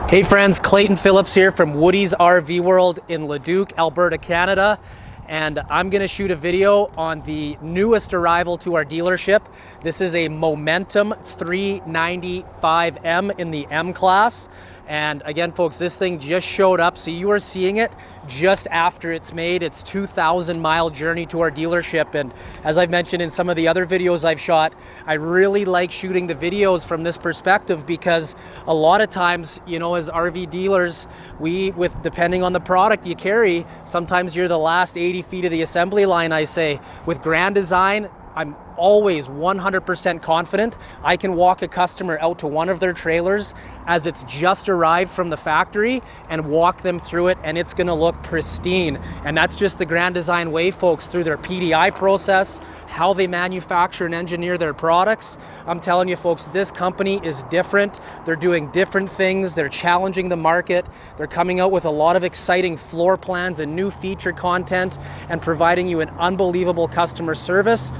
Hey friends, Clayton Phillips here from Woody's RV World in Leduc, Alberta, Canada. And I'm gonna shoot a video on the newest arrival to our dealership. This is a Momentum 395M in the M class. And again, folks, this thing just showed up. So you are seeing it just after it's made its 2,000-mile journey to our dealership. And as I've mentioned in some of the other videos I've shot, I really like shooting the videos from this perspective because a lot of times, you know, as RV dealers, depending on the product you carry, sometimes you're the last 80 feet of the assembly line, I say. With Grand Design, I'm always 100% confident I can walk a customer out to one of their trailers as it's just arrived from the factory and walk them through it, and it's gonna look pristine. And that's just the Grand Design way, folks, through their PDI process, how they manufacture and engineer their products. I'm telling you, folks, this company is different. They're doing different things. They're challenging the market. They're coming out with a lot of exciting floor plans and new feature content and providing you an unbelievable customer service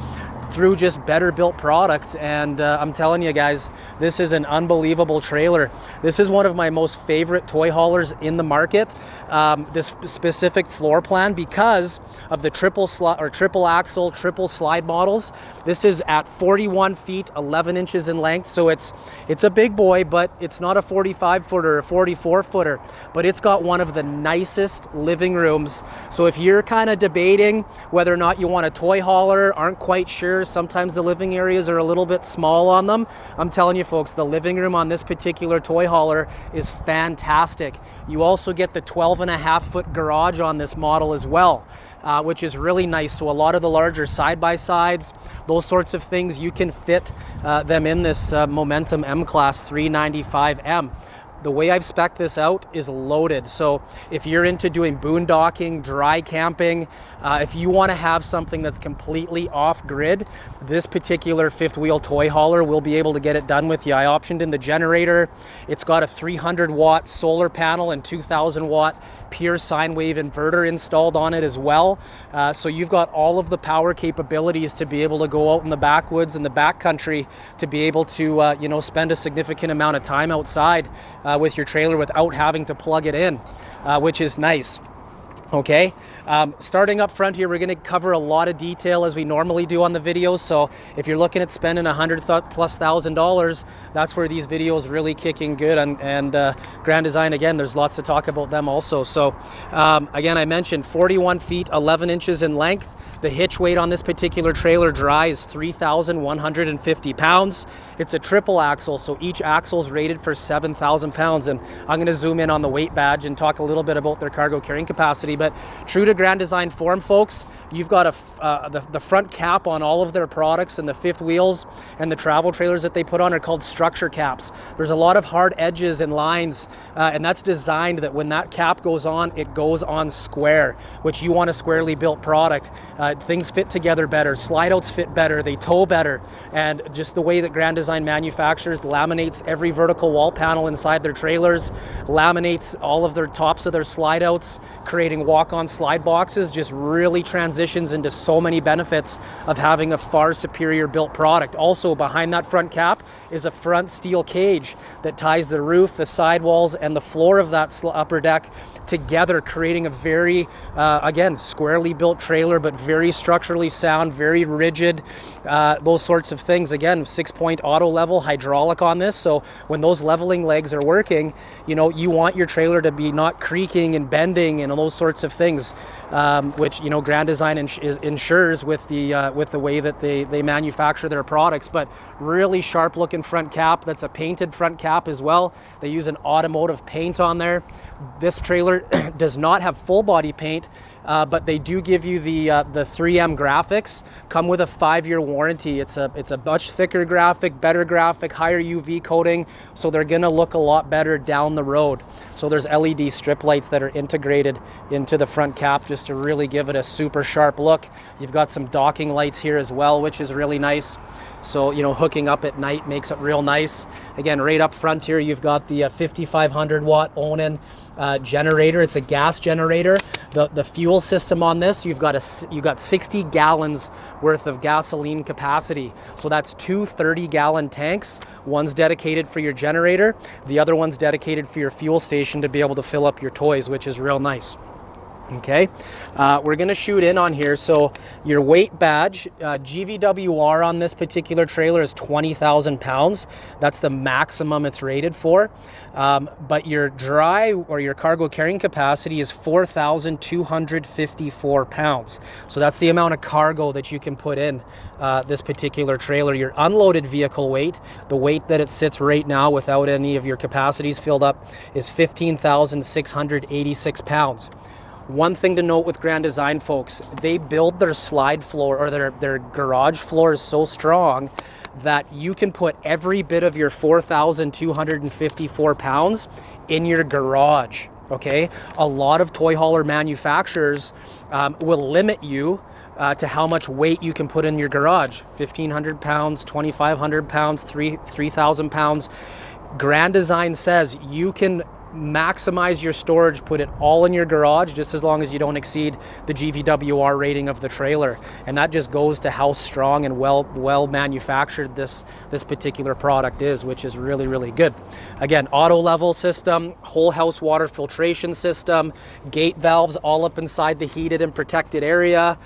through just better built product. And I'm telling you guys, this is an unbelievable trailer. This is one of my most favorite toy haulers in the market, this specific floor plan, because of the triple axle, triple slide models. This is at 41 feet, 11 inches in length. So it's a big boy, but it's not a 45 footer or a 44 footer, but it's got one of the nicest living rooms. So if you're kind of debating whether or not you want a toy hauler, aren't quite sure, sometimes the living areas are a little bit small on them, I'm telling you folks, the living room on this particular toy hauler is fantastic. You also get the 12.5-foot garage on this model as well, which is really nice. So a lot of the larger side-by-sides, those sorts of things, you can fit them in this Momentum M-Class 395M. The way I've spec'd this out is loaded. So if you're into doing boondocking, dry camping, if you want to have something that's completely off grid, this particular fifth wheel toy hauler will be able to get it done with you. I optioned in the generator. It's got a 300-watt solar panel and 2,000-watt pure sine wave inverter installed on it as well. So you've got all of the power capabilities to be able to go out in the backwoods and the backcountry to be able to you know, spend a significant amount of time outside with your trailer without having to plug it in, which is nice. Okay, starting up front here, we're going to cover a lot of detail as we normally do on the videos. So if you're looking at spending $100,000+, that's where these videos really kick in good. And Grand Design, again, there's lots to talk about them also. So again, I mentioned 41 feet, 11 inches in length. The hitch weight on this particular trailer dry is 3,150 pounds. It's a triple axle, so each axle is rated for 7,000 pounds. And I'm going to zoom in on the weight badge and talk a little bit about their cargo carrying capacity. But true to Grand Design form, folks, you've got the front cap on all of their products, and the fifth wheels and the travel trailers that they put on are called structure caps. There's a lot of hard edges and lines, and that's designed that when that cap goes on, it goes on square, which you want a squarely built product. Things fit together better, slide outs fit better, they tow better, and just the way that Grand Design manufactures, laminates every vertical wall panel inside their trailers, laminates all of their tops of their slide outs, creating walk-on slide boxes, just really transitions into so many benefits of having a far superior built product. Also, behind that front cap is a front steel cage that ties the roof, the sidewalls, and the floor of that upper deck together, creating a very, again, squarely built trailer, but very structurally sound, very rigid, those sorts of things. Again, 6-point auto level hydraulic on this, so when those leveling legs are working, you know, you want your trailer to be not creaking and bending and those sorts of things, which, you know, Grand Design ensures with the way that they manufacture their products. But really sharp looking front cap. That's a painted front cap as well. They use an automotive paint on there. This trailer does not have full body paint, but they do give you the 3M graphics, come with a 5-year warranty. It's a much thicker graphic, better graphic, higher UV coating, so they're gonna look a lot better down the road. So there's LED strip lights that are integrated into the front cap just to really give it a super sharp look. You've got some docking lights here as well, which is really nice. So, you know, hooking up at night makes it real nice. Again, right up front here, you've got the 5,500 watt Awning generator. It's a gas generator. The fuel system on this, you've got 60 gallons worth of gasoline capacity. So that's two 30-gallon tanks. One's dedicated for your generator, the other one's dedicated for your fuel station to be able to fill up your toys, which is real nice. Okay, we're gonna shoot in on here. So your weight badge, GVWR on this particular trailer is 20,000 pounds. That's the maximum it's rated for. But your dry or your cargo carrying capacity is 4,254 pounds. So that's the amount of cargo that you can put in this particular trailer. Your unloaded vehicle weight, the weight that it sits right now without any of your capacities filled up, is 15,686 pounds. One thing to note with Grand Design, folks, they build their slide floor or their garage floors so strong that you can put every bit of your 4,254 pounds in your garage, okay? A lot of toy hauler manufacturers will limit you to how much weight you can put in your garage. 1,500 pounds, 2,500 pounds, 3,000 pounds. Grand Design says you can maximize your storage, put it all in your garage, just as long as you don't exceed the GVWR rating of the trailer. And that just goes to how strong and well manufactured this particular product is, which is really, really good. Again, auto level system, whole house water filtration system, gate valves all up inside the heated and protected area,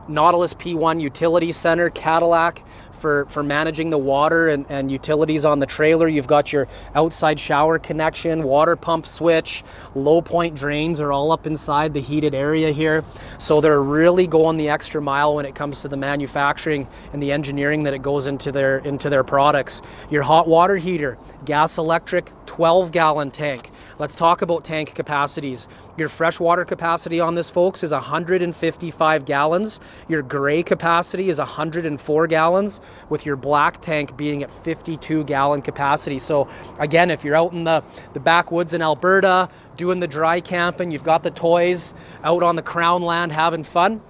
Nautilus P1 utility center, Cadillac for managing the water and utilities on the trailer. You've got your outside shower connection, water pump switch, low point drains are all up inside the heated area here. So they're really going the extra mile when it comes to the manufacturing and the engineering that it goes into their products. Your hot water heater, gas electric, 12-gallon tank. Let's talk about tank capacities. Your freshwater capacity on this, folks, is 155 gallons. Your gray capacity is 104 gallons, with your black tank being at 52-gallon capacity. So again, if you're out in the backwoods in Alberta, doing the dry camping, you've got the toys out on the Crown land having fun,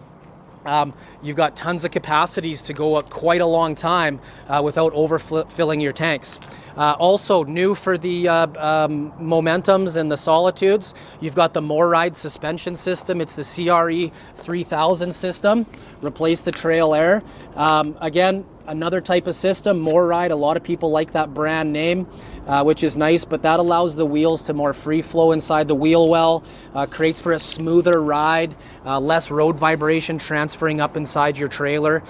you've got tons of capacities to go up quite a long time without overfilling your tanks. Also new for the Momentums and the Solitudes, you've got the MoRide suspension system. It's the CRE 3000 system. Replace the Trail Air. Again, another type of system, MoRide. A lot of people like that brand name, which is nice, but that allows the wheels to more free flow inside the wheel well, creates for a smoother ride, less road vibration transferring up inside your trailer,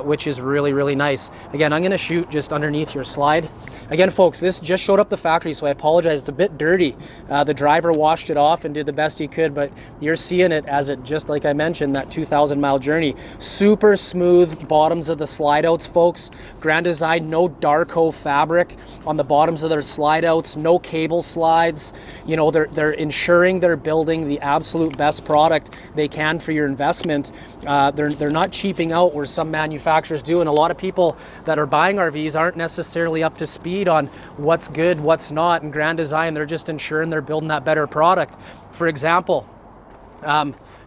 which is really, really nice. Again, I'm gonna shoot just underneath your slide. Again, folks, this just showed up the factory, so I apologize. It's a bit dirty. The driver washed it off and did the best he could, but you're seeing it as it, just like I mentioned, that 2,000-mile journey. Super smooth bottoms of the slide outs, folks. Grand Design, no Darko fabric on the bottoms of their slide outs, no cable slides. You know, they're ensuring they're building the absolute best product they can for your investment. They're not cheaping out where some manufacturers do, and a lot of people that are buying RVs aren't necessarily up to speed on what's good, what's not. And Grand Design, they're just ensuring they're building that better product. For example,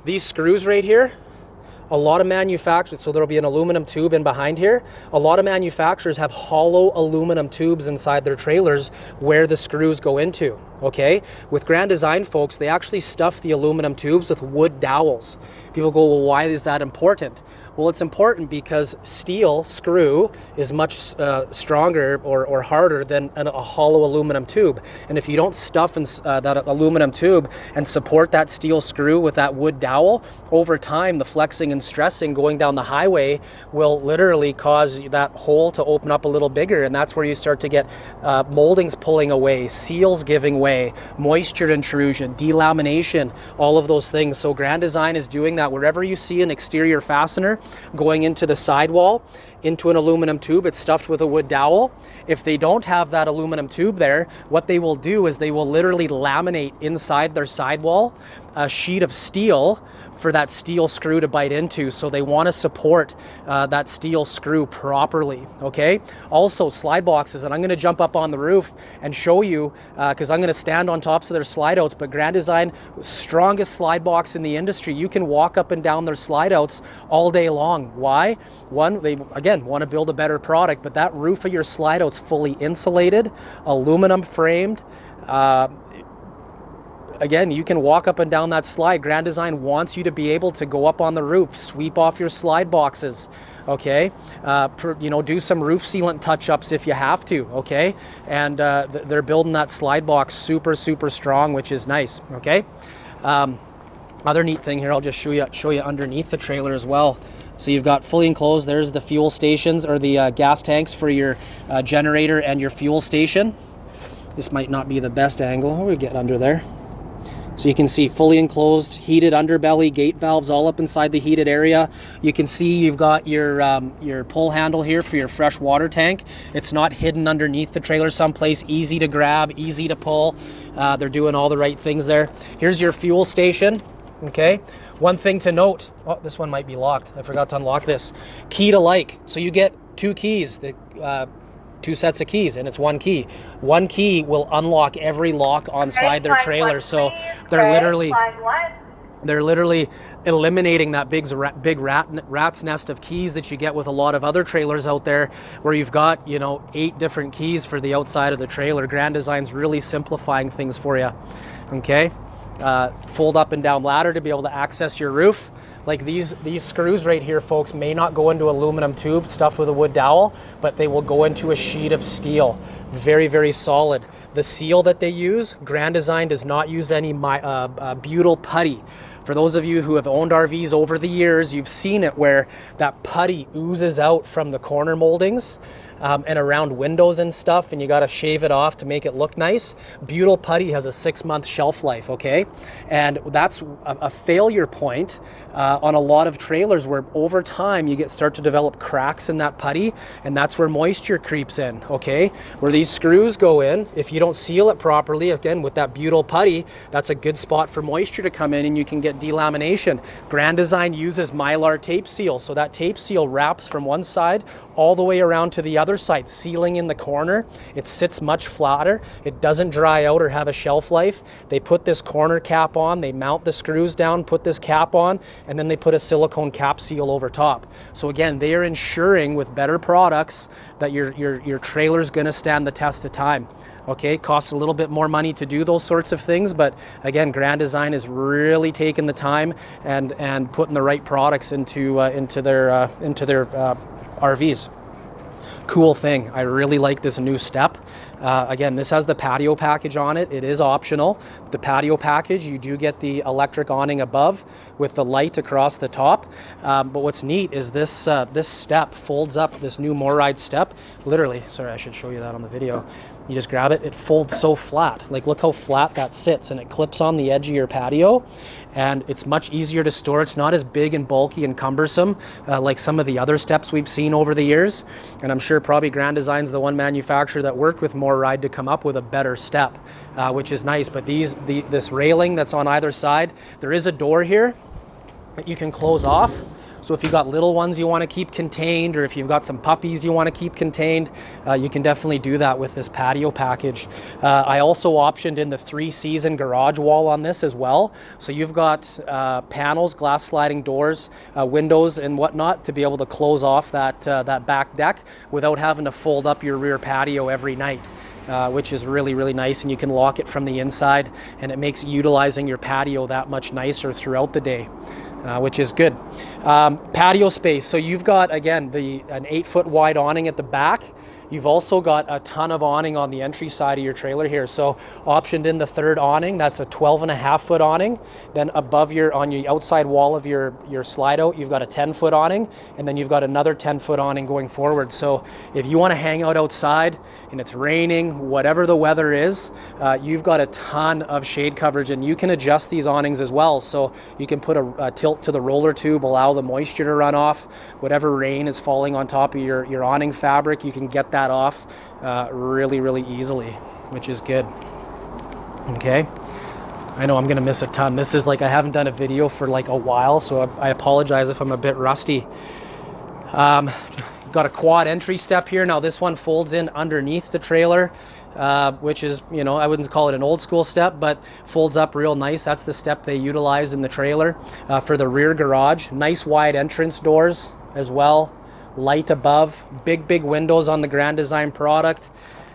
these screws right here, a lot of manufacturers, so there'll be an aluminum tube in behind here. A lot of manufacturers have hollow aluminum tubes inside their trailers where the screws go into, okay? With Grand Design, folks, they actually stuff the aluminum tubes with wood dowels. People go, well, why is that important? Well, it's important because steel screw is much stronger or harder than a hollow aluminum tube. And if you don't stuff that aluminum tube and support that steel screw with that wood dowel, over time, the flexing and stressing going down the highway will literally cause that hole to open up a little bigger. And that's where you start to get moldings pulling away, seals giving way, moisture intrusion, delamination, all of those things. So Grand Design is doing that. Wherever you see an exterior fastener going into the sidewall, into an aluminum tube, it's stuffed with a wood dowel. If they don't have that aluminum tube there, what they will do is they will literally laminate inside their sidewall a sheet of steel for that steel screw to bite into. So they want to support that steel screw properly, okay? Also, slide boxes, and I'm going to jump up on the roof and show you, because I'm going to stand on tops of their slide outs, but Grand Design, strongest slide box in the industry. You can walk up and down their slide outs all day long. Why? One, they, again, want to build a better product, but that roof of your slide out's fully insulated, aluminum framed, again, you can walk up and down that slide. Grand Design wants you to be able to go up on the roof, sweep off your slide boxes, okay? You know, do some roof sealant touch-ups if you have to, okay? And they're building that slide box super, super strong, which is nice, okay? Other neat thing here, I'll just show you underneath the trailer as well. So you've got fully enclosed, there's the fuel stations, or the gas tanks for your generator and your fuel station. This might not be the best angle. How do we get under there? So you can see fully enclosed, heated underbelly, gate valves all up inside the heated area. You can see you've got your pull handle here for your fresh water tank. It's not hidden underneath the trailer someplace, easy to grab, easy to pull. They're doing all the right things there. Here's your fuel station. Okay, one thing to note, oh, this one might be locked. I forgot to unlock this. Key to like, so you get two keys, two sets of keys, and it's one key. One key will unlock every lock on side their trailer. So they're literally eliminating that big rat's nest of keys that you get with a lot of other trailers out there, where you've got, you know, 8 different keys for the outside of the trailer. Grand Design's really simplifying things for you. Okay. Fold up and down ladder to be able to access your roof. Like these screws right here, folks, may not go into aluminum tube stuffed with a wood dowel, but they will go into a sheet of steel. Very, very solid. The seal that they use, Grand Design does not use any butyl putty. For those of you who have owned RVs over the years, you've seen it where that putty oozes out from the corner moldings and around windows and stuff, and you got to shave it off to make it look nice. Butyl putty has a 6-month shelf life, okay? And that's a failure point on a lot of trailers, where over time you start to develop cracks in that putty, and that's where moisture creeps in, okay? Where these screws go in, if you don't seal it properly, again, with that butyl putty, that's a good spot for moisture to come in, and you can get delamination. Grand Design uses Mylar tape seal, so that tape seal wraps from one side all the way around to the other side, sealing in the corner. It sits much flatter. It doesn't dry out or have a shelf life. They put this corner cap on, they mount the screws down, put this cap on, and then they put a silicone cap seal over top. So again, they are ensuring with better products that your trailer's gonna stand the test of time. Okay, costs a little bit more money to do those sorts of things, but again, Grand Design is really taking the time and putting the right products into their RVs. Cool thing. I really like this new step. Again, this has the patio package on it. It is optional. The patio package, you do get the electric awning above with the light across the top. But what's neat is this this step folds up, this new MORryde step. Literally, sorry, I should show you that on the video. You just grab it, it folds so flat. Like, look how flat that sits, and it clips on the edge of your patio, and it's much easier to store. It's not as big and bulky and cumbersome like some of the other steps we've seen over the years. And I'm sure probably Grand Design's the one manufacturer that worked with MORryde to come up with a better step, which is nice. But this railing that's on either side, there is a door here that you can close off. So if you've got little ones you want to keep contained, or if you've got some puppies you want to keep contained, you can definitely do that with this patio package. I also optioned in the 3-season garage wall on this as well. So you've got panels, glass sliding doors, windows and whatnot to be able to close off that back deck without having to fold up your rear patio every night. Which is really, really nice, and you can lock it from the inside, and it makes utilizing your patio that much nicer throughout the day. Which is good. Patio space, so you've got, again, an 8-foot wide awning at the back. You've also got a ton of awning on the entry side of your trailer here. So optioned in the 3rd awning, that's a 12.5-foot awning. Then above on your outside wall of your slide out, you've got a 10-foot awning, and then you've got another 10-foot awning going forward. So if you want to hang out outside and it's raining, whatever the weather is, you've got a ton of shade coverage, and you can adjust these awnings as well. So you can put a tilt to the roller tube, allow the moisture to run off. Whatever rain is falling on top of your awning fabric, you can get that off really, really easily, which is good. Okay, I know I'm gonna miss a ton. This is like, I haven't done a video for like a while, so I apologize if I'm a bit rusty. Got a quad entry step here. Now this one folds in underneath the trailer, which is, you know, I wouldn't call it an old school step, but folds up real nice. That's the step they utilize in the trailer for the rear garage. Nice wide entrance doors as well. Light above, big windows on the Grand Design product.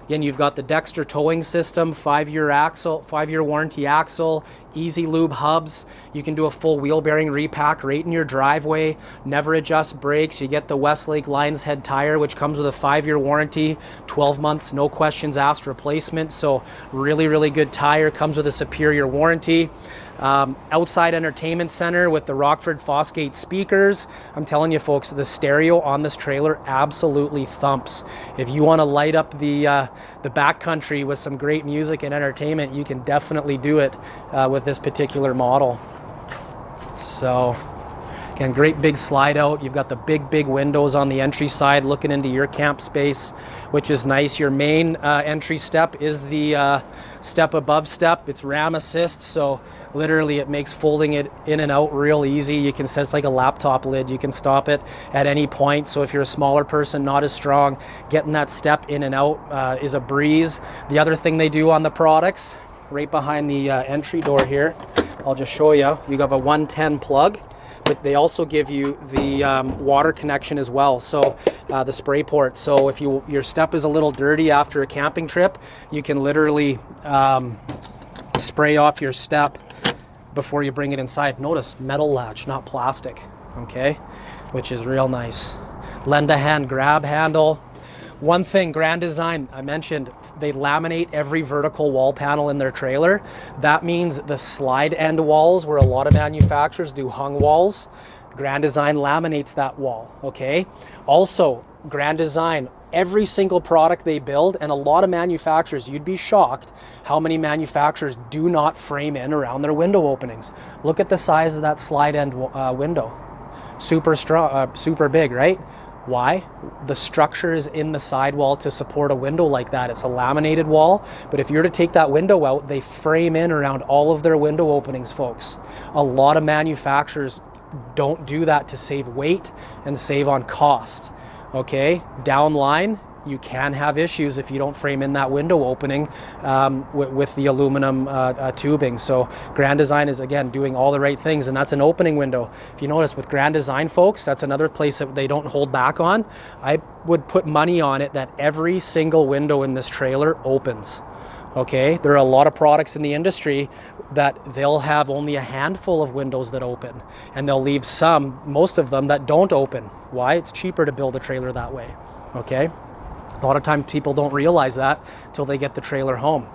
Again, you've got the Dexter towing system, 5-year axle, 5-year warranty axle, easy lube hubs. You can do a full wheel bearing repack right in your driveway, never adjust brakes. You get the Westlake Lions Head tire, which comes with a 5-year warranty, 12 months, no questions asked replacement. So really, really good tire, comes with a superior warranty. Outside entertainment center with the Rockford Fosgate speakers. I'm telling you folks, the stereo on this trailer absolutely thumps. If you want to light up the backcountry with some great music and entertainment, you can definitely do it with this particular model. So again, great big slide out. You've got the big windows on the entry side looking into your camp space, which is nice. Your main entry step is the step above step. It's ram assist, so literally it makes folding it in and out real easy. You can set, it's like a laptop lid. You can stop it at any point. So if you're a smaller person, not as strong, getting that step in and out is a breeze. The other thing they do on the products, right behind the entry door here, I'll just show you. You have a 110 plug, but they also give you the water connection as well. So the spray port. So if your step is a little dirty after a camping trip, you can literally spray off your step before you bring it inside. Notice metal latch, not plastic, okay, which is real nice. Lend a hand grab handle. One thing, Grand Design, I mentioned, they laminate every vertical wall panel in their trailer. That means the slide end walls, where a lot of manufacturers do hung walls, Grand Design laminates that wall, okay? Also, Grand Design, every single product they build, and a lot of manufacturers, you'd be shocked how many manufacturers do not frame in around their window openings. Look at the size of that slide end window. Super strong, super big, right? Why? The structure is in the sidewall to support a window like that. It's a laminated wall, but if you're to take that window out, they frame in around all of their window openings, folks. A lot of manufacturers don't do that to save weight and save on cost. Okay, downline, you can have issues if you don't frame in that window opening with the aluminum tubing. So Grand Design is, again, doing all the right things, and that's an opening window. If you notice with Grand Design, folks, that's another place that they don't hold back on. I would put money on it that every single window in this trailer opens. Okay, there are a lot of products in the industry that they'll have only a handful of windows that open, and they'll leave most of them that don't open. Why? It's cheaper to build a trailer that way. Okay, a lot of times people don't realize that until they get the trailer home.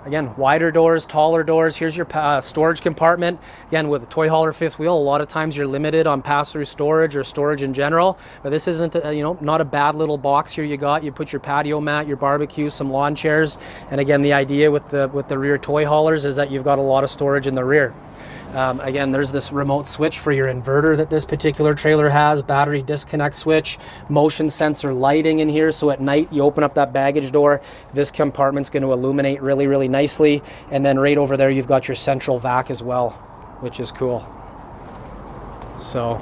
Again, wider doors, taller doors. Here's your storage compartment. Again, with a toy hauler fifth wheel, a lot of times you're limited on pass-through storage or storage in general, but this isn't, not a bad little box here. You put your patio mat, your barbecue, some lawn chairs, and again, the idea with the rear toy haulers is that you've got a lot of storage in the rear. Again, there's this remote switch for your inverter that this particular trailer has, battery disconnect switch, motion sensor lighting in here, so at night you open up that baggage door, this compartment's going to illuminate really, really nicely, and then right over there you've got your central vac as well, which is cool. So,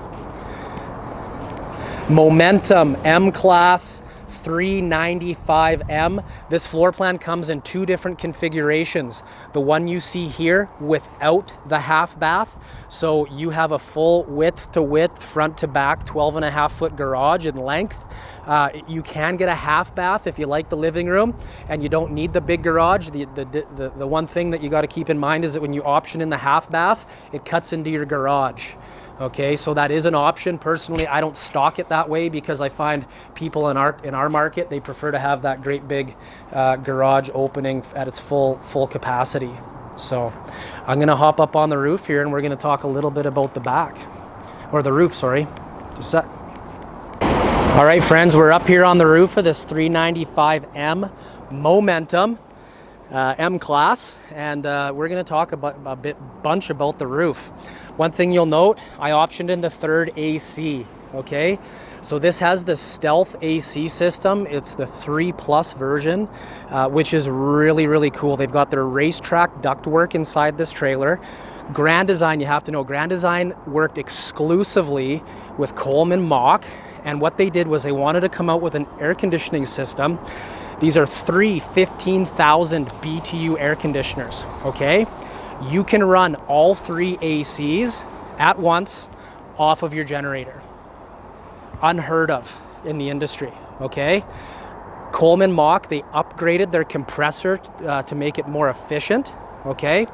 Momentum M-Class 395M. This floor plan comes in 2 different configurations. The one you see here without the half bath. So you have a full width to width, front to back, 12.5-foot garage in length. You can get a half bath if you like the living room and you don't need the big garage. The one thing that you got to keep in mind is that when you option in the half bath, it cuts into your garage. Okay, so that is an option. Personally, I don't stock it that way because I find people in our market, they prefer to have that great big garage opening at its full capacity. So I'm gonna hop up on the roof here and we're gonna talk a little bit about the back, or the roof, sorry. Just a sec. All right, friends, we're up here on the roof of this 395M Momentum M-Class, and we're gonna talk about a bunch about the roof. One thing you'll note, I optioned in the 3rd AC, okay? So this has the Stealth AC system. It's the 3+ version, which is really, really cool. They've got their racetrack ductwork inside this trailer. Grand Design, you have to know, Grand Design worked exclusively with Coleman Mach, and what they did was they wanted to come out with an air conditioning system. These are 3 15,000 BTU air conditioners, okay? You can run all 3 ACs at once off of your generator. Unheard of in the industry, okay? Coleman Mach, they upgraded their compressor to make it more efficient. Okay,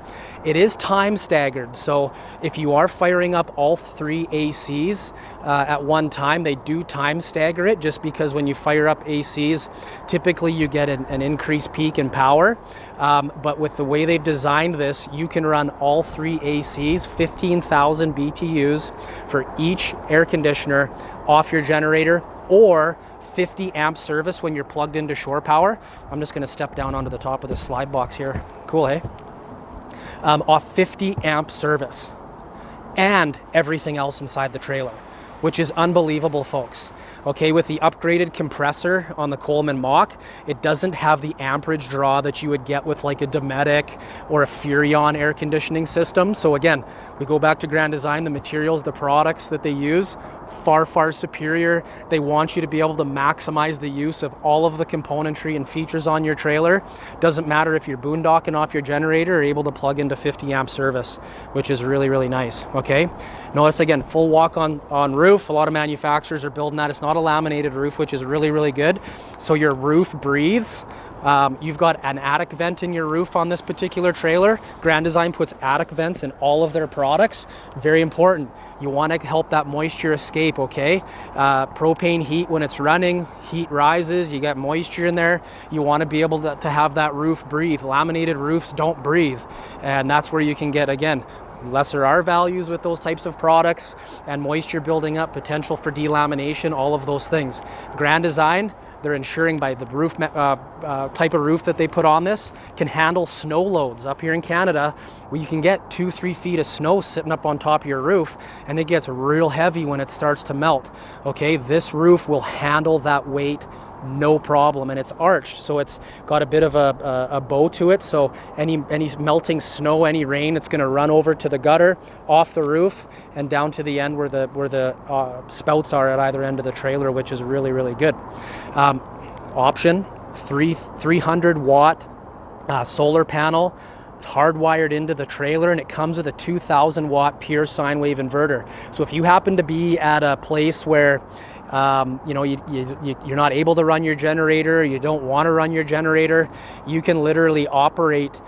it is time staggered, so if you are firing up all 3 ACs at one time, they do time stagger it, just because when you fire up ACs, typically you get an increased peak in power. But with the way they've designed this, you can run all 3 ACs, 15,000 BTUs for each air conditioner off your generator, or 50 amp service when you're plugged into shore power. I'm just going to step down onto the top of this slide box here. Cool, hey? Off 50 amp service and everything else inside the trailer, which is unbelievable, folks. Okay, with the upgraded compressor on the Coleman Mach, it doesn't have the amperage draw that you would get with like a Dometic or a Furrion air conditioning system. So again, we go back to Grand Design, the materials, the products that they use, far, far superior. They want you to be able to maximize the use of all of the componentry and features on your trailer. Doesn't matter if you're boondocking off your generator or able to plug into 50 amp service, which is really, really nice, okay? Notice again, full walk on roof. A lot of manufacturers are building that. It's not a laminated roof, which is really, really good. So your roof breathes. You've got an attic vent in your roof on this particular trailer. Grand Design puts attic vents in all of their products. Very important. You want to help that moisture escape, okay? Propane heat, when it's running, heat rises, you get moisture in there. You want to be able to have that roof breathe. Laminated roofs don't breathe. And that's where you can get, again, lesser R values with those types of products, and moisture building up, potential for delamination, all of those things. Grand Design, they're ensuring by the roof type of roof that they put on this, can handle snow loads. Up here in Canada, where you can get 2-3 feet of snow sitting up on top of your roof, and it gets real heavy when it starts to melt. Okay, this roof will handle that weight no problem, and it's arched, so it's got a bit of a bow to it, so any melting snow, any rain, it's going to run over to the gutter, off the roof, and down to the end where the spouts are at either end of the trailer, which is really, really good. Option 300 watt solar panel. It's hardwired into the trailer, and it comes with a 2,000 watt pure sine wave inverter. So if you happen to be at a place where you know, you're not able to run your generator, you don't want to run your generator, you can literally operate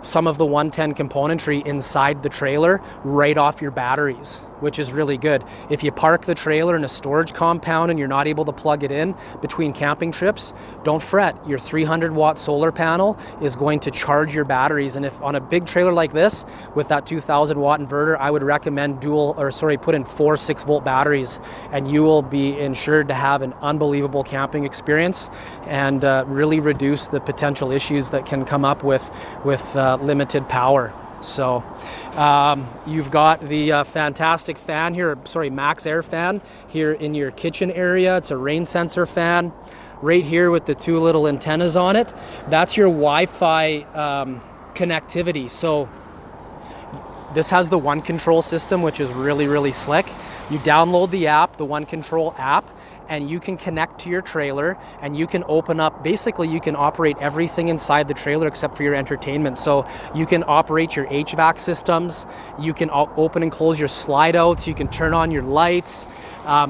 some of the 110 componentry inside the trailer right off your batteries, which is really good. If you park the trailer in a storage compound and you're not able to plug it in between camping trips, don't fret. Your 300 watt solar panel is going to charge your batteries. And if on a big trailer like this with that 2,000 watt inverter, I would recommend put in 4 6-volt batteries, and you will be ensured to have an unbelievable camping experience and really reduce the potential issues that can come up with limited power. So you've got the fantastic fan here, max air fan here in your kitchen area. It's a rain sensor fan right here with the 2 little antennas on it. That's your Wi-Fi connectivity. So this has the One Control system, which is really, really slick. You download the app, the One Control app, and you can connect to your trailer, and you can open up, basically you can operate everything inside the trailer except for your entertainment. So you can operate your HVAC systems, you can open and close your slide outs, you can turn on your lights,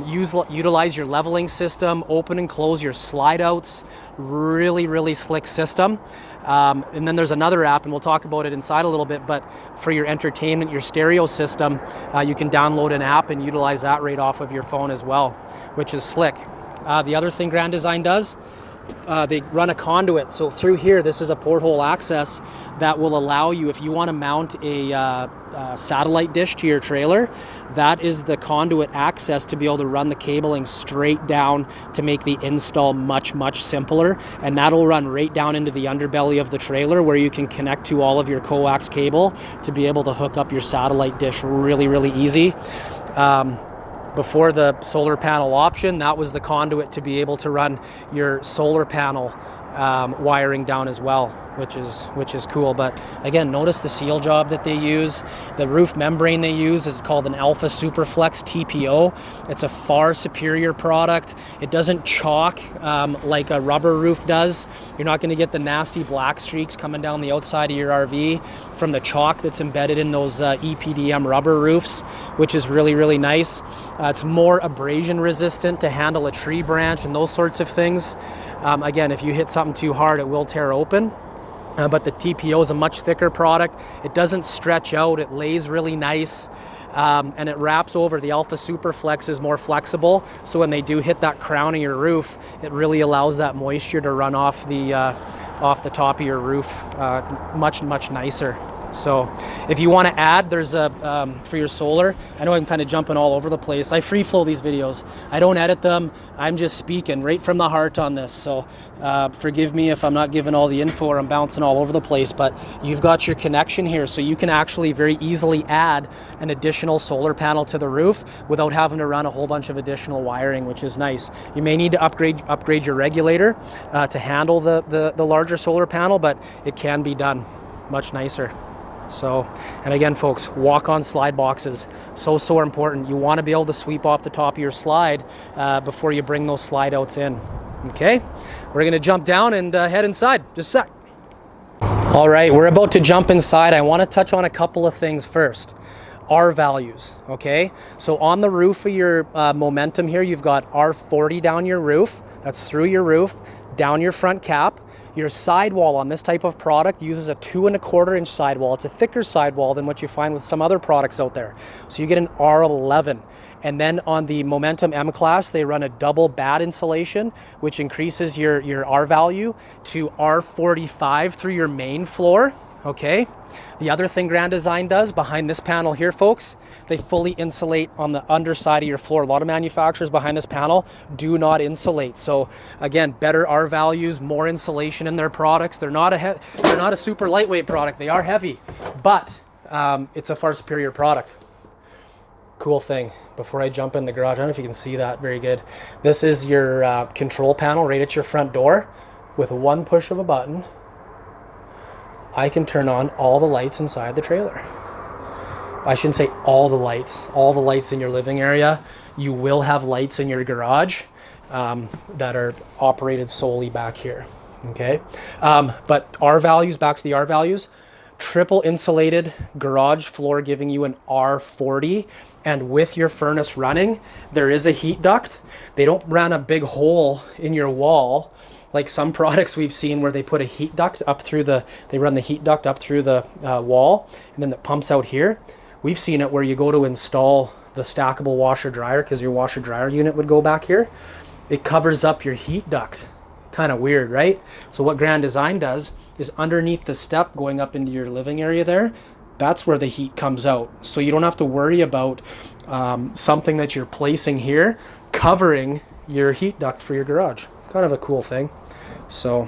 utilize your leveling system, open and close your slide outs. Really, really slick system. And then there's another app, and we'll talk about it inside a little bit, but for your entertainment, your stereo system, you can download an app and utilize that right off of your phone as well, which is slick. The other thing Grand Design does, they run a conduit. So through here, this is a porthole access that will allow you, if you want to mount a satellite dish to your trailer, that is the conduit access to be able to run the cabling straight down to make the install much, much simpler. And that'll run right down into the underbelly of the trailer, where you can connect to all of your coax cable to be able to hook up your satellite dish really, really easy. Before the solar panel option, that was the conduit to be able to run your solar panel wiring down as well, which is cool. But again, notice the seal job that they use. The roof membrane they use is called an Alpha Superflex TPO. It's a far superior product. It doesn't chalk like a rubber roof does. You're not going to get the nasty black streaks coming down the outside of your RV from the chalk that's embedded in those EPDM rubber roofs, which is really, really nice. It's more abrasion resistant to handle a tree branch and those sorts of things. Again, if you hit something too hard, it will tear open. But the TPO is a much thicker product. It doesn't stretch out. It lays really nice. And it wraps over. The Alpha Superflex is more flexible. So when they do hit that crown of your roof, it really allows that moisture to run off the top of your roof much, much nicer. So if you want to add, there's a, for your solar, I know I'm kind of jumping all over the place. I free flow these videos. I don't edit them. I'm just speaking right from the heart on this. So forgive me if I'm not giving all the info or I'm bouncing all over the place, but you've got your connection here. So you can actually very easily add an additional solar panel to the roof without having to run a whole bunch of additional wiring, which is nice. You may need to upgrade your regulator to handle the larger solar panel, but it can be done much nicer. So, and again, folks, walk-on slide boxes, so important. You want to be able to sweep off the top of your slide before you bring those slide outs in. Okay, we're going to jump down and head inside. Just a sec. All right, we're about to jump inside. I want to touch on a couple of things first. R values, okay? So on the roof of your Momentum here, you've got R40 down your roof. That's through your roof, down your front cap. Your sidewall on this type of product uses a 2¼ inch sidewall. It's a thicker sidewall than what you find with some other products out there. So you get an R11. And then on the Momentum M Class, they run a double bad insulation, which increases your R value to R45 through your main floor, okay? The other thing Grand Design does behind this panel here, folks, they fully insulate on the underside of your floor. A lot of manufacturers behind this panel do not insulate. So again, better R values, more insulation in their products. They're not a super lightweight product. They are heavy, but it's a far superior product. Cool thing. Before I jump in the garage, I don't know if you can see that very good. This is your control panel right at your front door. With one push of a button, I can turn on all the lights inside the trailer. I shouldn't say all the lights in your living area. You will have lights in your garage that are operated solely back here, okay? But R values, back to the R values, triple insulated garage floor giving you an R40, and with your furnace running, there is a heat duct. They don't run a big hole in your wall like some products we've seen where they put a heat duct up through they run the heat duct up through the wall, and then it pumps out here. We've seen it where you go to install the stackable washer dryer, because your washer dryer unit would go back here. It covers up your heat duct. Kind of weird, right? So what Grand Design does is underneath the step going up into your living area there, that's where the heat comes out. So you don't have to worry about something that you're placing here covering your heat duct for your garage. Kind of a cool thing. So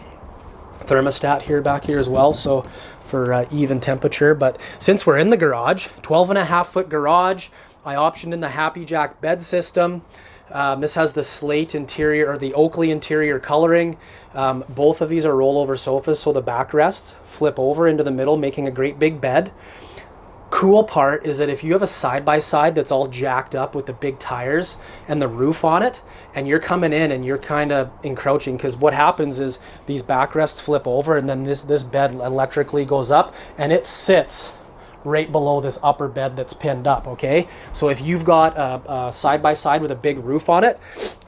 thermostat here back here as well, so for even temperature. But since we're in the garage, 12.5-foot garage, I optioned in the Happy Jack bed system. This has the slate interior, or the Oakley interior coloring. Both of these are rollover sofas, so the backrests flip over into the middle, making a great big bed. Cool part is that if you have a side-by-side that's all jacked up with the big tires and the roof on it, and you're coming in and you're kind of encroaching, because what happens is these backrests flip over, and then this bed electrically goes up, and it sits right below this upper bed that's pinned up, okay? So if you've got a side-by-side with a big roof on it,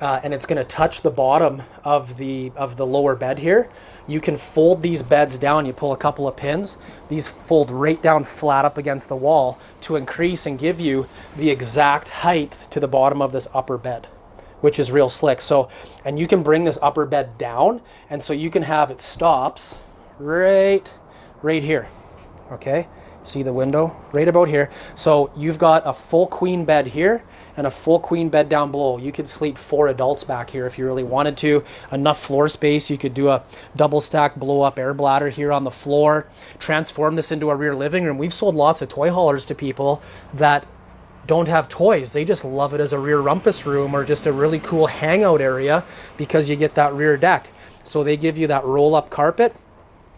and it's gonna touch the bottom of the lower bed here, you can fold these beds down. You pull a couple of pins, these fold right down flat up against the wall to increase and give you the exact height to the bottom of this upper bed, which is real slick. So, and you can bring this upper bed down, and so you can have it stops right here, okay? See the window right about here. So you've got a full queen bed here and a full queen bed down below. You could sleep 4 adults back here if you really wanted to. Enough floor space. You could do a double stack blow up air bladder here on the floor. Transform this into a rear living room. We've sold lots of toy haulers to people that don't have toys. They just love it as a rear rumpus room or just a really cool hangout area because you get that rear deck. So they give you that roll-up carpet.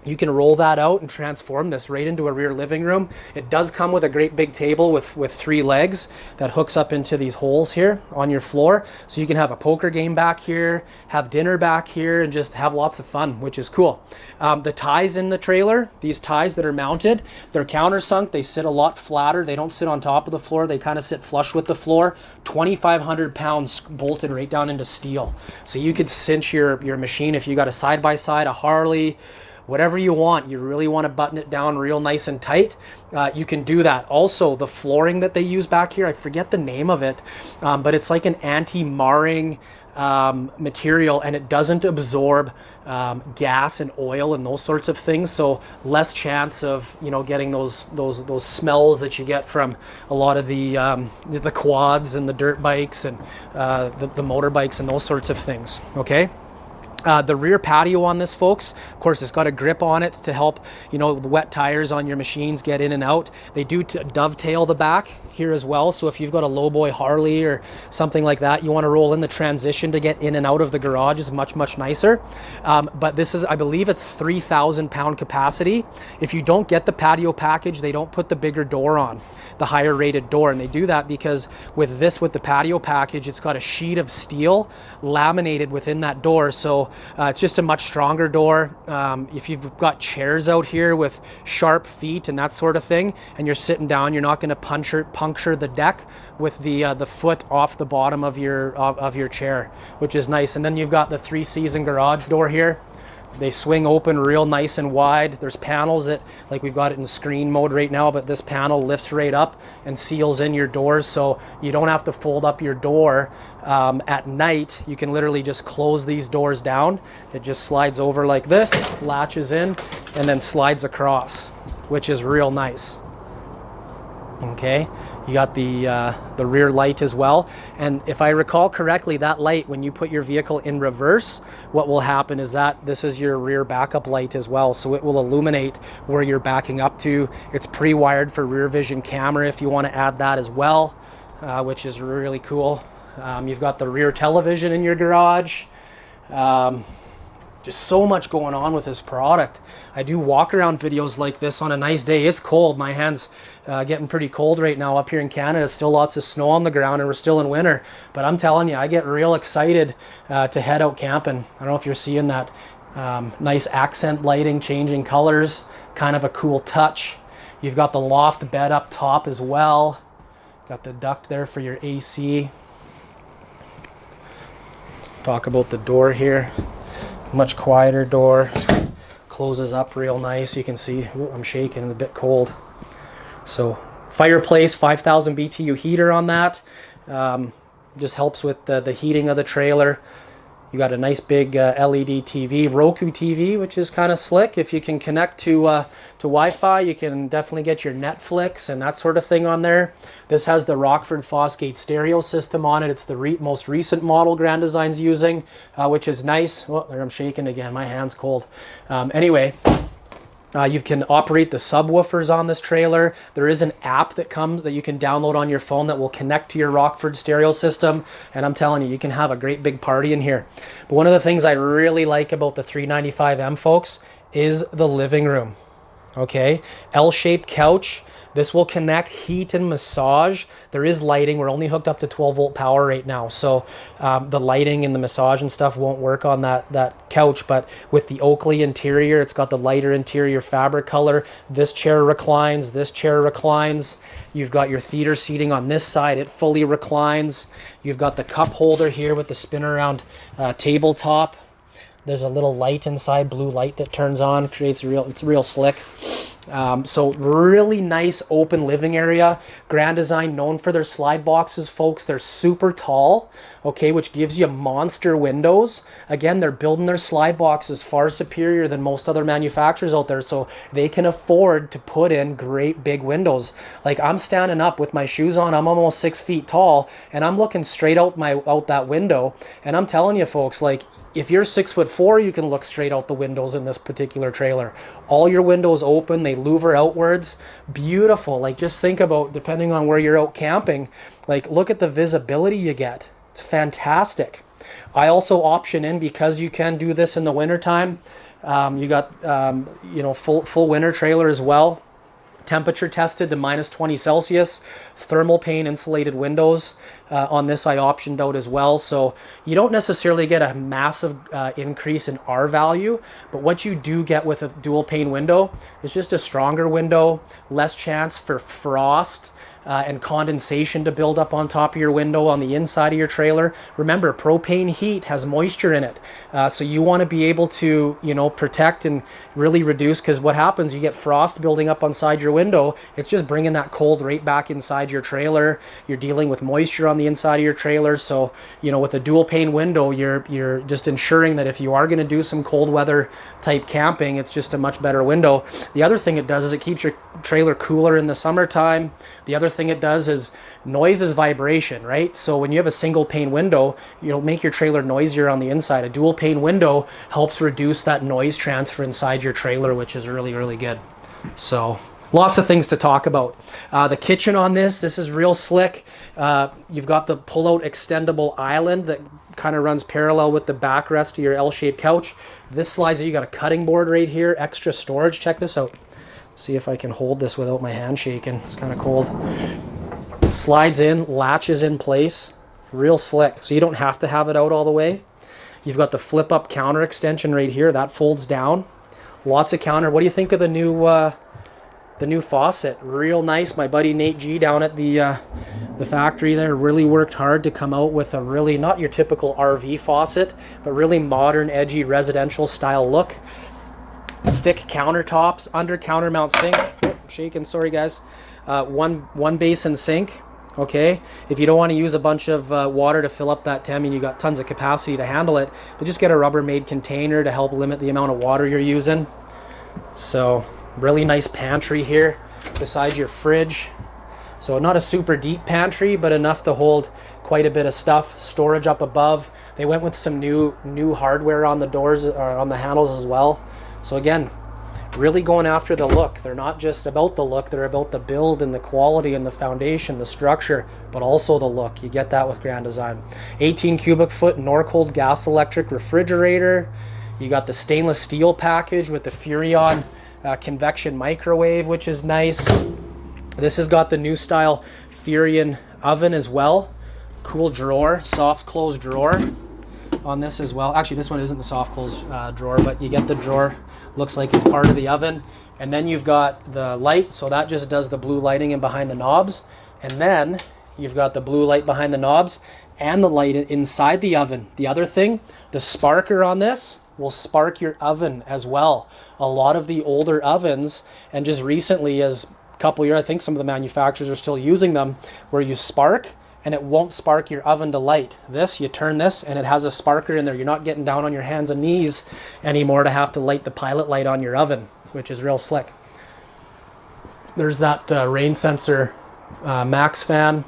You can roll that out and transform this right into a rear living room. It does come with a great big table with 3 legs that hooks up into these holes here on your floor. So you can have a poker game back here, have dinner back here, and just have lots of fun, which is cool. The ties in the trailer, these ties that are mounted, they're countersunk. They sit a lot flatter. They don't sit on top of the floor. They kind of sit flush with the floor. 2,500 pounds bolted right down into steel. So you could cinch your machine if you got a side-by-side, a Harley, whatever you want. You really want to button it down real nice and tight, you can do that. Also, the flooring that they use back here, I forget the name of it, but it's like an anti-marring material, and it doesn't absorb gas and oil and those sorts of things, so less chance of, you know, getting those smells that you get from a lot of the quads and the dirt bikes and the motorbikes and those sorts of things. Okay. The rear patio on this, folks, of course, it's got a grip on it to help, you know, the wet tires on your machines get in and out. They do dovetail the back here as well, so if you've got a lowboy Harley or something like that, you want to roll in, the transition to get in and out of the garage is much nicer. But this is, I believe it's 3,000 pound capacity. If you don't get the patio package, they don't put the bigger door on, the higher rated door, and they do that because with the patio package, it's got a sheet of steel laminated within that door, so it's just a much stronger door. If you've got chairs out here with sharp feet and that sort of thing, and you're sitting down, you're not going to puncture the deck with the foot off the bottom of your chair, which is nice. And then you've got the 3-season garage door here. They swing open real nice and wide. There's panels that, like, we've got it in screen mode right now, but this panel lifts right up and seals in your doors, so you don't have to fold up your door at night. You can literally just close these doors down. It just slides over like this, latches in, and then slides across, which is real nice. Okay, you got the rear light as well, and if I recall correctly, that light, when you put your vehicle in reverse, what will happen is that this is your rear backup light as well, so it will illuminate where you're backing up to. It's pre-wired for rear vision camera if you want to add that as well, which is really cool. You've got the rear television in your garage. Just so much going on with this product. I do walk around videos like this on a nice day. It's cold. My hands getting pretty cold right now up here in Canada. Still lots of snow on the ground, and we're still in winter. But I'm telling you, I get real excited to head out camping. I don't know if you're seeing that nice accent lighting, changing colors, kind of a cool touch. You've got the loft bed up top as well. Got the duct there for your AC. Let's talk about the door here. Much quieter door, closes up real nice. You can see, ooh, I'm shaking, a bit cold. So Fireplace, 5,000 BTU heater on that. Just helps with the heating of the trailer. You got a nice big LED TV, Roku TV, which is kind of slick. If you can connect to Wi-Fi, you can definitely get your Netflix and that sort of thing on there. This has the Rockford Fosgate stereo system on it. It's the most recent model Grand Design's using, which is nice. Oh, there, I'm shaking again. My hand's cold. Anyway. You can operate the subwoofers on this trailer. There is an app that comes that you can download on your phone that will connect to your Rockford stereo system. And I'm telling you, you can have a great big party in here. But one of the things I really like about the 395M, folks, is the living room. Okay, L-shaped couch. This will connect heat and massage. There is lighting. We're only hooked up to 12-volt power right now, so the lighting and the massage and stuff won't work on that couch, but with the Oakley interior, it's got the lighter interior fabric color. This chair reclines. This chair reclines. You've got your theater seating on this side. It fully reclines. You've got the cup holder here with the spin-around tabletop. There's a little light inside, blue light that turns on, it's real slick. So really nice open living area. Grand Design, known for their slide boxes, folks. They're super tall, okay, which gives you monster windows. Again, they're building their slide boxes far superior than most other manufacturers out there, so they can afford to put in great big windows. Like, I'm standing up with my shoes on, I'm almost 6 feet tall, and I'm looking straight out that window, and I'm telling you, folks, like, if you're 6'4", you can look straight out the windows in this particular trailer. All your windows open, they louver outwards. Beautiful. Like, just think about, depending on where you're out camping, like, look at the visibility you get. It's fantastic. I also option in, because you can do this in the wintertime. You got, you know, full winter trailer as well. Temperature tested to -20 Celsius, thermal pane insulated windows. On this I optioned out as well, so you don't necessarily get a massive increase in R value, but what you do get with a dual pane window is just a stronger window, less chance for frost and condensation to build up on top of your window on the inside of your trailer. Remember, propane heat has moisture in it, so you want to be able to, you know, protect and really reduce, because what happens, you get frost building up inside your window. It's just bringing that cold right back inside your trailer. You're dealing with moisture on the inside of your trailer, so, you know, with a dual pane window, you're just ensuring that if you are going to do some cold weather type camping, it's just a much better window. The other thing it does is it keeps your trailer cooler in the summertime. The other thing it does is noise is vibration, right? So when you have a single pane window, you'll make your trailer noisier on the inside. A dual pane window helps reduce that noise transfer inside your trailer, which is really, really good. So lots of things to talk about. The kitchen on this is real slick. You've got the pull-out extendable island that kind of runs parallel with the backrest of your L-shaped couch. This slides, you got a cutting board right here, extra storage. Check this out. See if I can hold this without my hand shaking. It's kind of cold. Slides in, latches in place, real slick. So you don't have to have it out all the way. You've got the flip up counter extension right here that folds down. Lots of counter. What do you think of the new faucet? Real nice. My buddy Nate G down at the factory there really worked hard to come out with a really, not your typical RV faucet, but really modern, edgy, residential style look. Thick countertops, under counter mount sink. Oh, I'm shaking, sorry guys. One basin sink. Okay, if you don't want to use a bunch of water to fill up that tank, I mean, you got tons of capacity to handle it, but just get a Rubbermaid container to help limit the amount of water you're using. So really nice pantry here beside your fridge. So not a super deep pantry, but enough to hold quite a bit of stuff. Storage up above. They went with some new hardware on the doors, or on the handles as well. So again, really going after the look. They're not just about the look, they're about the build and the quality and the foundation, the structure, but also the look. You get that with Grand Design. 18 cubic foot Norcold gas electric refrigerator. You got the stainless steel package with the Furrion convection microwave, which is nice. This has got the new style Furrion oven as well. Cool drawer, soft close drawer on this as well. Actually, this one isn't the soft close drawer, but you get the drawer. Looks like it's part of the oven. And then you've got the light, so that just does the blue lighting in behind the knobs. And then you've got the blue light behind the knobs and the light inside the oven. The other thing, the sparker on this will spark your oven as well. A lot of the older ovens, and just recently, as a couple years, I think some of the manufacturers are still using them, where you spark and it won't spark your oven to light. This, you turn this and it has a sparker in there. You're not getting down on your hands and knees anymore to have to light the pilot light on your oven, which is real slick. There's that rain sensor max fan.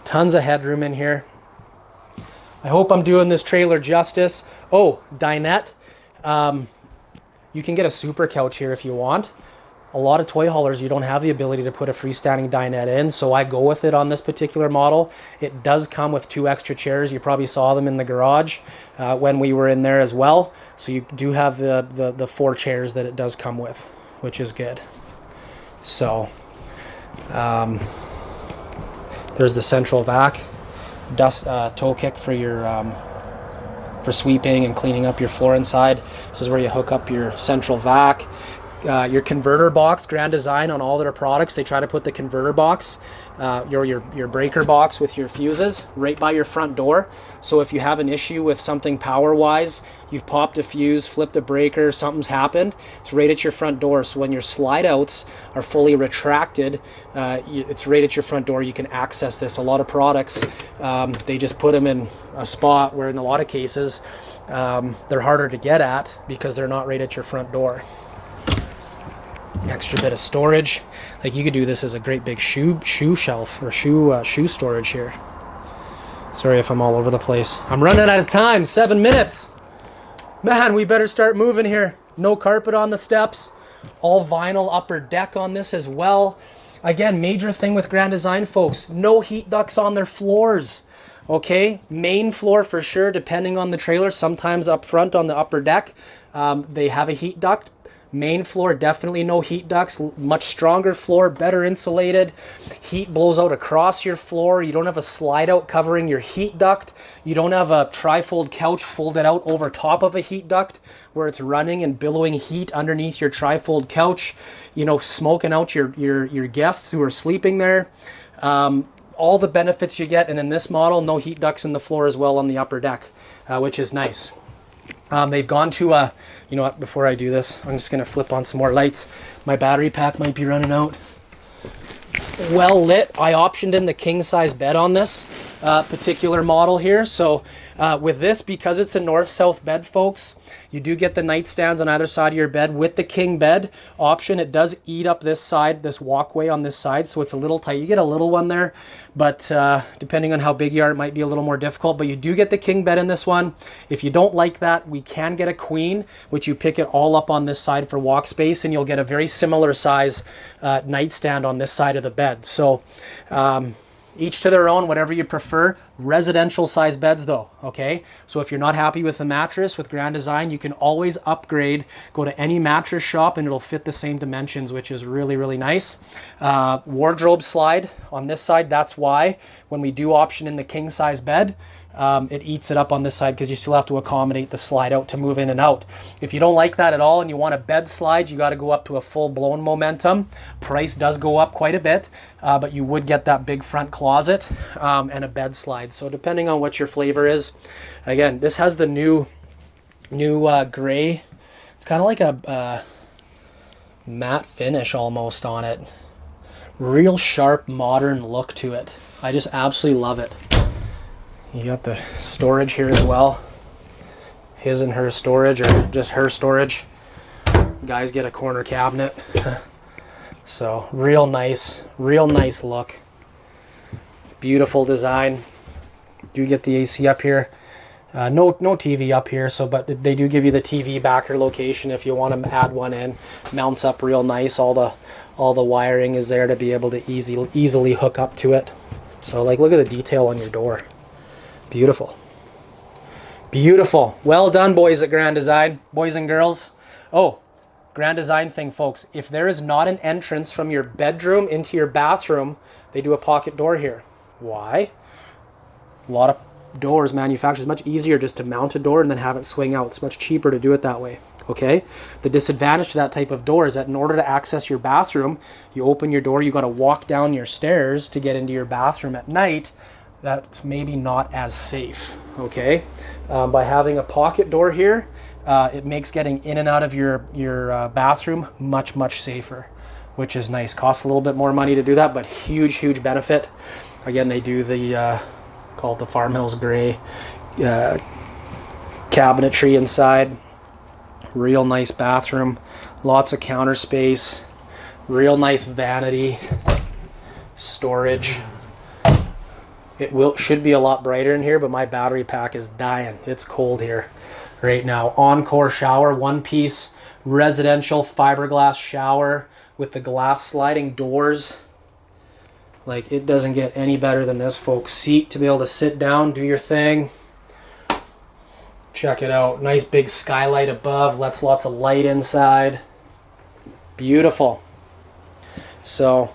Tons of headroom in here. I hope I'm doing this trailer justice. Oh, dinette. You can get a super couch here if you want. A lot of toy haulers, you don't have the ability to put a freestanding dinette in, so I go with it on this particular model. It does come with 2 extra chairs. You probably saw them in the garage when we were in there as well. So you do have the 4 chairs that it does come with, which is good. So there's the central vac, dust toe kick for your for sweeping and cleaning up your floor inside. This is where you hook up your central vac. Your converter box, Grand Design, on all their products, they try to put the converter box, your breaker box with your fuses right by your front door. So if you have an issue with something power-wise, you've popped a fuse, flipped a breaker, something's happened, it's right at your front door. So when your slide outs are fully retracted, it's right at your front door. You can access this. A lot of products, they just put them in a spot where in a lot of cases, they're harder to get at because they're not right at your front door. Extra bit of storage. Like, you could do this as a great big shoe shelf or shoe storage here. Sorry if I'm all over the place. I'm running out of time. 7 minutes. Man, we better start moving here. No carpet on the steps. All vinyl upper deck on this as well. Again, major thing with Grand Design, folks. No heat ducts on their floors. Okay, main floor for sure, depending on the trailer. Sometimes up front on the upper deck, they have a heat duct. Main floor, definitely no heat ducts. Much stronger floor, better insulated. Heat blows out across your floor. You don't have a slide out covering your heat duct. You don't have a trifold couch folded out over top of a heat duct where it's running and billowing heat underneath your trifold couch, you know, smoking out your guests who are sleeping there. All the benefits you get, and in this model, no heat ducts in the floor as well on the upper deck, which is nice. They've gone to, you know what, before I do this, I'm just going to flip on some more lights. My battery pack might be running out. Well lit. I optioned in the king size bed on this particular model here. So with this, because it's a north-south bed, folks, you do get the nightstands on either side of your bed with the king bed option. It does eat up this side, this walkway on this side, so it's a little tight. You get a little one there, but depending on how big you are, it might be a little more difficult. But you do get the king bed in this one. If you don't like that, we can get a queen, which you pick it all up on this side for walk space, and you'll get a very similar size nightstand on this side of the bed. So each to their own, whatever you prefer. Residential size beds though, okay? So if you're not happy with the mattress with Grand Design, you can always upgrade, go to any mattress shop and it'll fit the same dimensions, which is really, really nice. Wardrobe slide on this side. That's why when we do option in the king size bed, it eats it up on this side because you still have to accommodate the slide out to move in and out. If you don't like that at all and you want a bed slide, you got to go up to a full-blown Momentum. Price does go up quite a bit, but you would get that big front closet and a bed slide. So depending on what your flavor is, again, this has the new gray. It's kind of like a matte finish almost on it. Real sharp, modern look to it. I just absolutely love it. You got the storage here as well. His and her storage, or just her storage. Guys get a corner cabinet. So real nice look. Beautiful design. Do get the AC up here. No TV up here, so but they do give you the TV backer location if you want to add one in. Mounts up real nice. All the wiring is there to be able to easily hook up to it. So like, look at the detail on your door. Beautiful. Beautiful. Well done, boys at Grand Design. Boys and girls. Oh, Grand Design thing, folks. If there is not an entrance from your bedroom into your bathroom, they do a pocket door here. Why? A lot of doors manufacturers, much easier just to mount a door and then have it swing out. It's much cheaper to do it that way. Okay? The disadvantage to that type of door is that in order to access your bathroom, you open your door, you got to walk down your stairs to get into your bathroom at night. That's maybe not as safe, okay? By having a pocket door here, it makes getting in and out of your bathroom much safer, which is nice. Costs a little bit more money to do that, but huge benefit. Again, they do the called the Farmhouse Gray cabinetry inside. Real nice bathroom, lots of counter space, real nice vanity, storage. It should be a lot brighter in here, but my battery pack is dying. It's cold here right now. Encore shower, one-piece residential fiberglass shower with the glass sliding doors. Like, it doesn't get any better than this, folks. Seat to be able to sit down, do your thing. Check it out. Nice big skylight above, lets lots of light inside. Beautiful. So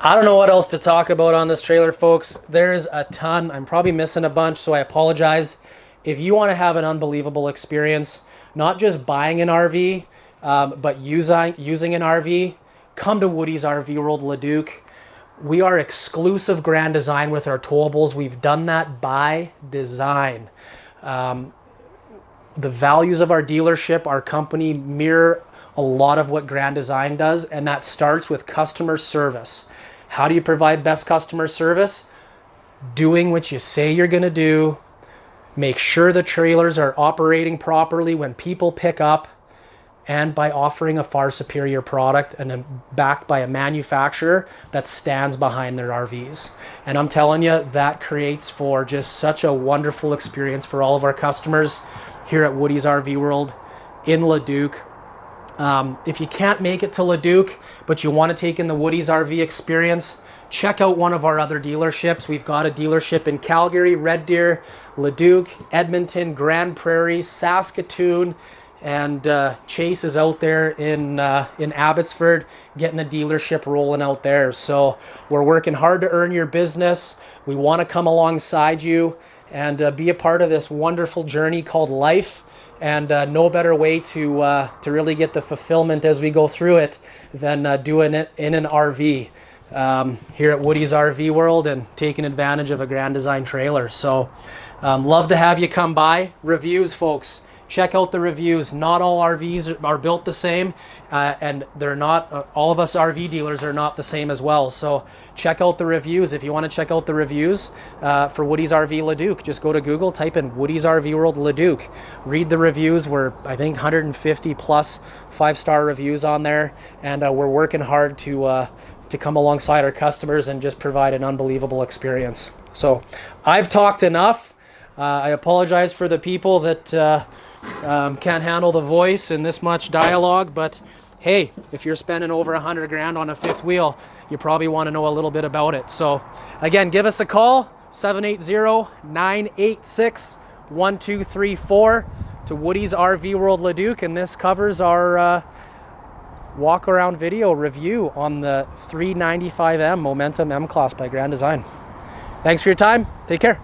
I don't know what else to talk about on this trailer, folks. There's a ton. I'm probably missing a bunch, so I apologize. If you want to have an unbelievable experience, not just buying an RV, but using an RV, come to Woody's RV World Leduc. We are exclusive Grand Design with our towables. We've done that by design. The values of our dealership, our company, mirror a lot of what Grand Design does, and that starts with customer service. How do you provide best customer service? Doing what you say you're going to do. Make sure the trailers are operating properly when people pick up, and by offering a far superior product and then backed by a manufacturer that stands behind their RVs. And I'm telling you, that creates for just such a wonderful experience for all of our customers here at Woody's RV World in Leduc. If you can't make it to Leduc, but you want to take in the Woody's RV experience, check out one of our other dealerships. We've got a dealership in Calgary, Red Deer, Leduc, Edmonton, Grand Prairie, Saskatoon, and Chase is out there in Abbotsford, getting a dealership rolling out there. So we're working hard to earn your business. We want to come alongside you and be a part of this wonderful journey called life. And no better way to really get the fulfillment as we go through it than doing it in an RV here at Woody's RV World and taking advantage of a Grand Design trailer. So love to have you come by. Reviews, folks. Check out the reviews. Not all RVs are built the same, and they're not. All of us RV dealers are not the same as well. So check out the reviews. If you want to check out the reviews for Woody's RV Leduc, just go to Google, type in Woody's RV World Leduc. Read the reviews. We're, I think, 150 plus 5-star reviews on there, and we're working hard to come alongside our customers and just provide an unbelievable experience. So I've talked enough. I apologize for the people that can't handle the voice and this much dialogue, but hey, if you're spending over 100 grand on a fifth wheel, you probably want to know a little bit about it. So again, give us a call, 780-986-1234 to Woody's RV World Leduc, and this covers our walk around video review on the 395M Momentum M-Class by Grand Design. Thanks for your time. Take care.